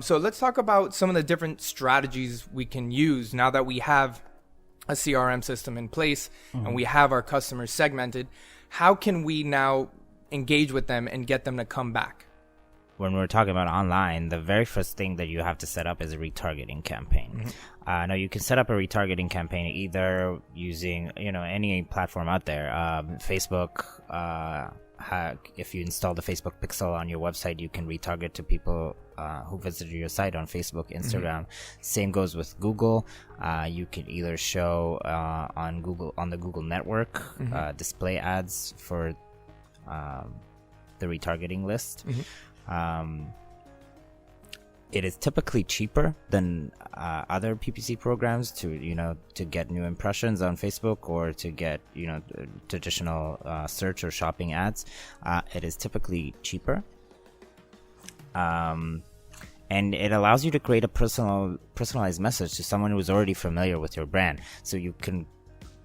So let's talk about some of the different strategies we can use now that we have a CRM system in place and we have our customers segmented. How can we now engage with them and get them to come back? When we're talking about online, the very first thing that you have to set up is a retargeting campaign. Now you can set up a retargeting campaign either using, any platform out there. Facebook, if you install the Facebook pixel on your website, you can retarget to people who visited your site on Facebook, Instagram. Same goes with Google. You can either show on the Google network, display ads for the retargeting list. It is typically cheaper than other PPC programs to get new impressions on Facebook or to get traditional search or shopping ads. It is typically cheaper, and it allows you to create a personalized message to someone who is already familiar with your brand. So you can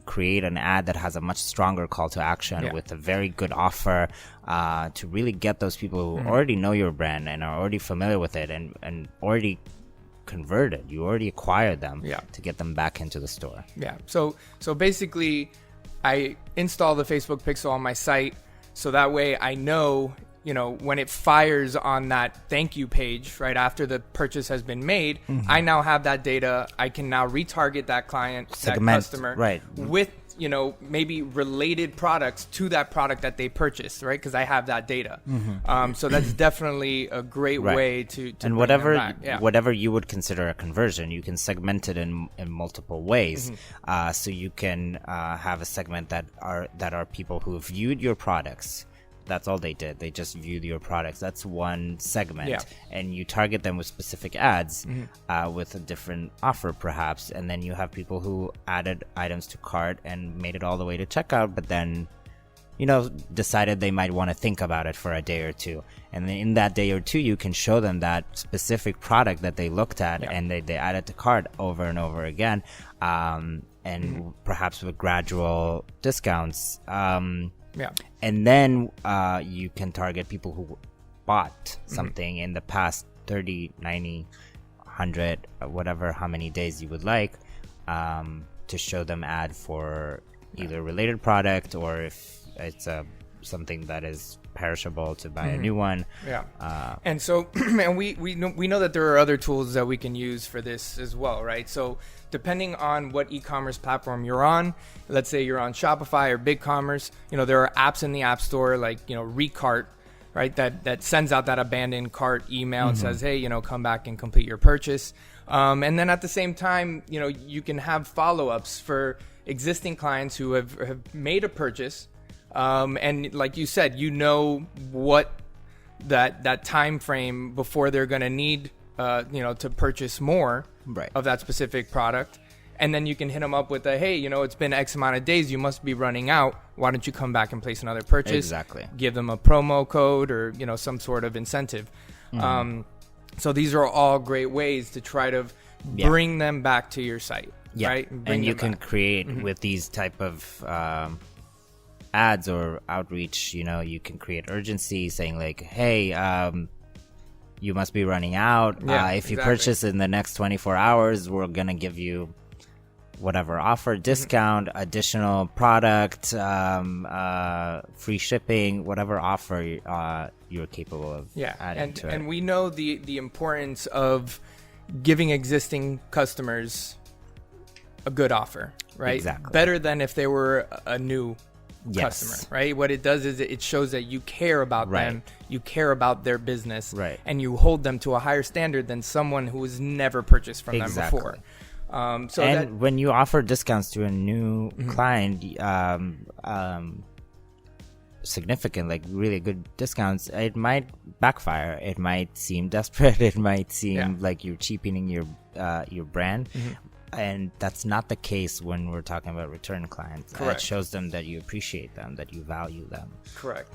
create an ad that has a much stronger call to action with a very good offer to really get those people who already know your brand and are already familiar with it and already converted. You already acquired them to get them back into the store. So basically I install the Facebook pixel on my site so that way I know when it fires on that thank you page right after the purchase has been made, I now have that data. I can now retarget that client, that customer, with maybe related products to that product that they purchased, right? Because I have that data. So that's definitely a great way to and whatever you would consider a conversion, you can segment it in multiple ways. So you can have a segment that are people who have viewed your products. That's all they did. They just viewed your products. That's one segment. And you target them with specific ads with a different offer perhaps. And then you have people who added items to cart and made it all the way to checkout, but then, decided they might want to think about it for a day or two. And then in that day or two, you can show them that specific product that they looked at and they added to cart over and over again. And perhaps with gradual discounts. And then you can target people who bought something in the past 30, 90, 100, whatever, how many days you would like, to show them ad for either related product or if it's something that is perishable to buy a new one. And so and we know that there are other tools that we can use for this as well, right? So depending on what e-commerce platform you're on, let's say you're on Shopify or BigCommerce, there are apps in the App Store like Recart, right, that sends out that abandoned cart email and says, hey, come back and complete your purchase. And then at the same time, you can have follow-ups for existing clients who have made a purchase. And like you said, what that time frame before they're going to need, to purchase more of that specific product. And then you can hit them up with hey, it's been X amount of days. You must be running out. Why don't you come back and place another purchase? Exactly. Give them a promo code or, some sort of incentive. So these are all great ways to try to bring them back to your site. Right? And you can create with these type of ads or outreach, you can create urgency saying like, hey, you must be running out. If you purchase in the next 24 hours, we're going to give you whatever offer, discount, additional product, free shipping, whatever offer you're capable of adding to it. And we know the importance of giving existing customers a good offer, right? Exactly. Better than if they were a new customer, right? What it does is it shows that you care about them, you care about their business, and you hold them to a higher standard than someone who has never purchased from them before. When you offer discounts to a new client, significant, like really good discounts, it might backfire. It might seem desperate. It might seem like you're cheapening your brand. And that's not the case when we're talking about return clients. It shows them that you appreciate them, that you value them. Correct.